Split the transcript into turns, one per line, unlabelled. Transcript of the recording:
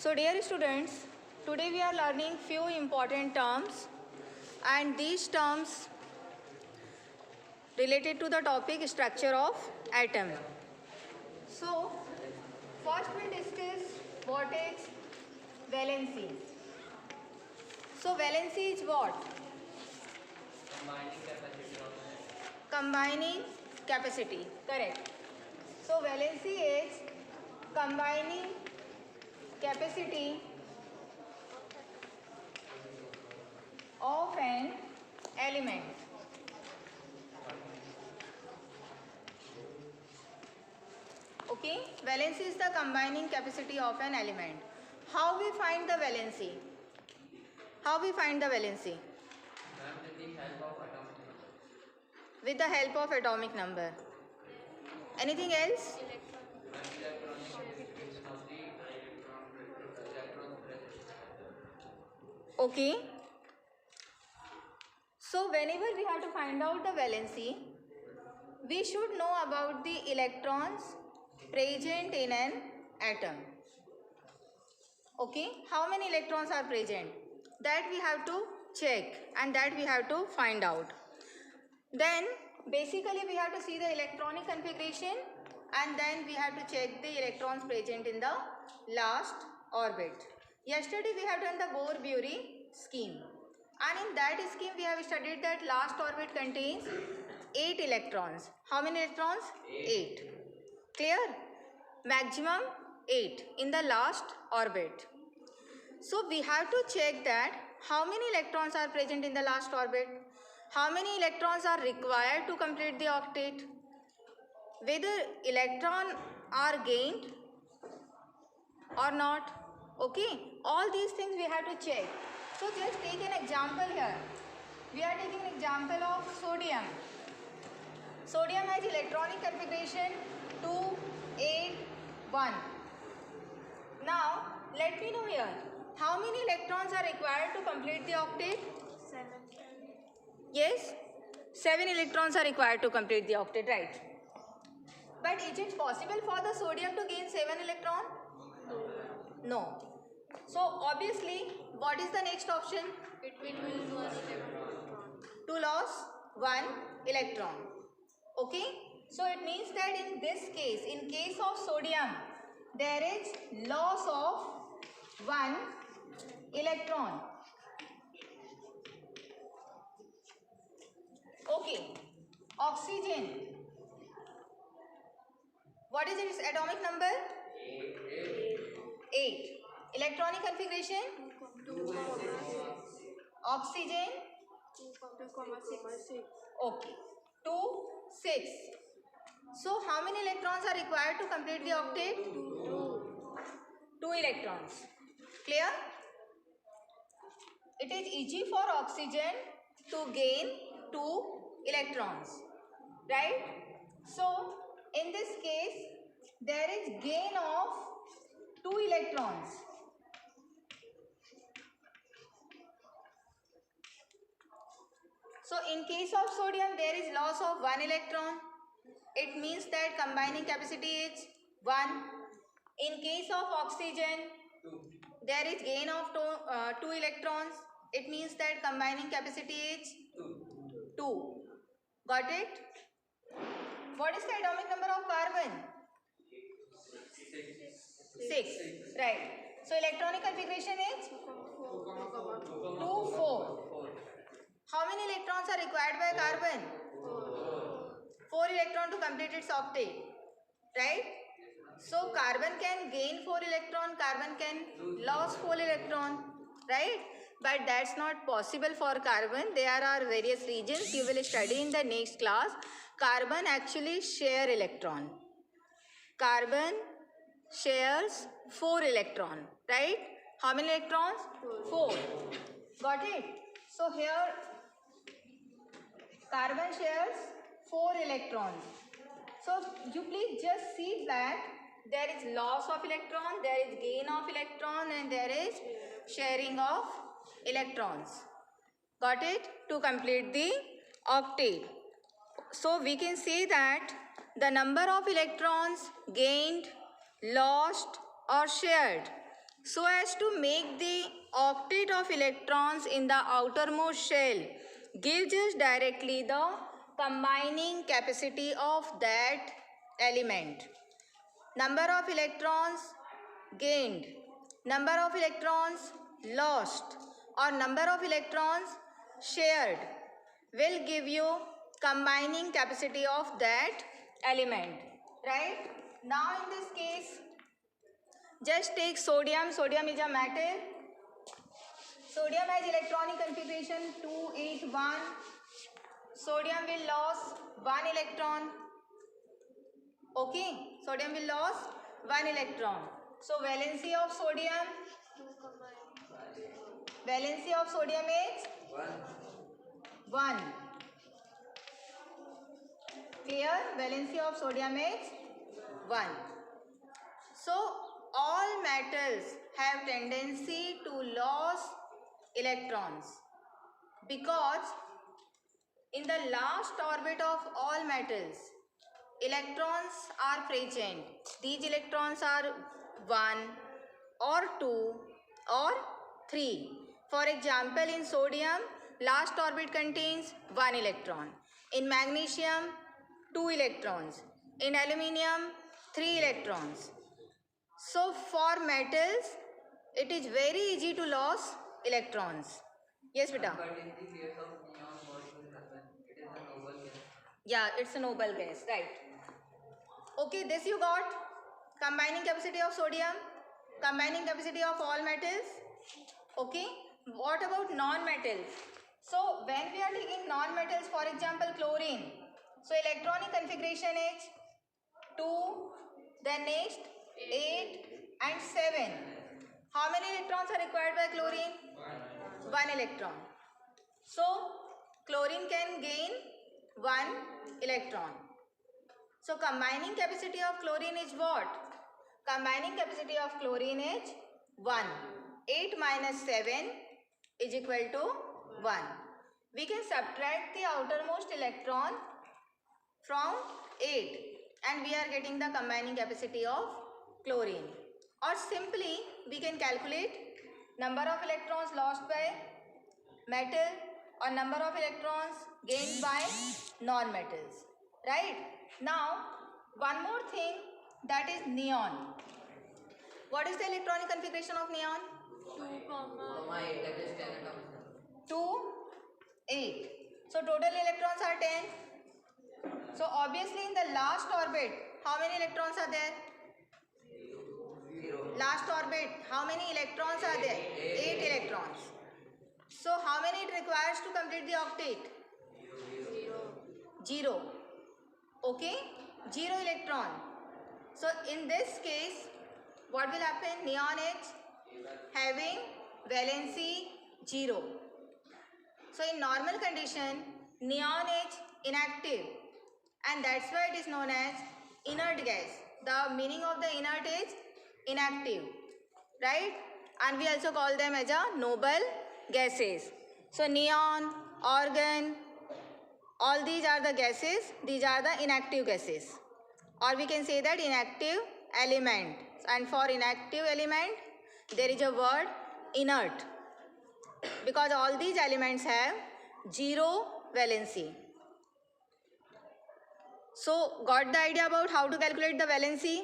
So dear students, today we are learning few important terms, and these terms related to the topic structure of atom. So first we discuss what is valency. So valency is what? Combining capacity. Correct. So valency is combining capacity of an element. Okay, valency is the combining capacity of an element. How we find the valency? How we find the valency? With the help of atomic number. Anything else? Okay. So whenever we have to find out the valency, we should know about the electrons present in an atom. Okay, how many electrons are present? That we have to check and that we have to find out. Then basically we have to see the electronic configuration and then we have to check the electrons present in the last orbit. Yesterday we have done the Bohr-Bury scheme, and in that scheme we have studied that last orbit contains 8 electrons. How many electrons? 8. Clear? Maximum 8 in the last orbit. So we have to check that how many electrons are present in the last orbit, how many electrons are required to complete the octet, whether electrons are gained or not. Okay, all these things we have to check. So just take an example here. We are taking an example of sodium. Sodium has electronic configuration 2, 8, 1. Now let me know here, how many electrons are required to complete the octet? 7. Yes, 7 electrons are required to complete the octet, right? But is it possible for the sodium to gain 7 electrons? No. So obviously, what is the next option? It will lose 1 electron. To lose 1 electron. Okay. So it means that in this case, in case of sodium, there is loss of 1 electron. Okay. Oxygen. What is its atomic number? 8. Electronic configuration? 2. Oxygen? 2,6. Okay. 2, 6. So how many electrons are required to complete the octet? 2 electrons. Clear? It is easy for oxygen to gain 2 electrons. Right? So in this case, there is gain of 2 electrons. So in case of sodium, there is loss of 1 electron. It means that combining capacity is 1. In case of oxygen, there is gain of 2 electrons. It means that combining capacity is 2. Got it? What is the atomic number of carbon? 6. Right. So electronic configuration is 2, 4. How many electrons are required by carbon? 4 electrons to complete its octet. Right? So carbon can gain 4 electron, carbon can lose 4 electron. Right? But that's not possible for carbon. There are various regions you will study in the next class. Carbon actually share electron. Carbon shares 4 electron. Right? How many electrons? 4. Got it? So here carbon shares 4 electrons. So you please just see that there is loss of electron, there is gain of electron, and there is sharing of electrons. Got it? To complete the octet. So we can say that the number of electrons gained, lost or shared so as to make the octet of electrons in the outermost shell gives us directly the combining capacity of that element. Number of electrons gained, number of electrons lost, or number of electrons shared will give you combining capacity of that element, right? Now in this case, just take sodium. Sodium is a metal. Sodium has electronic configuration 281. Sodium will lose 1 electron. Okay, sodium will lose 1 electron. So valency of sodium is 1. Clear? Valency of sodium is 1. So all metals have tendency to lose electrons because in the last orbit of all metals, electrons are present. These electrons are 1 or 2 or 3. For example, in sodium, last orbit contains 1 electron. In magnesium, 2 electrons. In aluminium, 3 electrons. So for metals, it is very easy to lose electrons. Yes, beta.
But in the case of neon, what will happen? It is a noble gas.
Yeah, it's a noble gas, right? Okay, this you got. Combining capacity of sodium, combining capacity of all metals. Okay, what about non-metals? So when we are taking non-metals, for example, chlorine. So electronic configuration is 2, then next 8 and 7. How many electrons are required by chlorine? 1 electron. So chlorine can gain 1 electron. So combining capacity of chlorine is what? Combining capacity of chlorine is 1. 8 minus 7 is equal to 1. We can subtract the outermost electron from 8 and we are getting the combining capacity of chlorine. Or simply we can calculate number of electrons lost by metal or number of electrons gained by non-metals. Right? Now, one more thing, that is neon. What is the electronic configuration of neon?
8, that is 10 atoms.
2, 8. So total electrons are 10. So obviously in the last orbit, how many electrons are there?
0.
Last orbit, how many electrons are there? 8 electrons. So how many it requires to complete the octet? 0. Okay, 0 electron. So in this case, what will happen? Neon is having valency 0. So in normal condition, neon is inactive and that's why it is known as inert gas. The meaning of the inert is inactive, right? And we also call them as a noble gases. So neon, argon, all these are the gases, these are the inactive gases. Or we can say that inactive element. And for inactive element, there is a word inert. Because all these elements have 0 valency. So, got the idea about how to calculate the valency?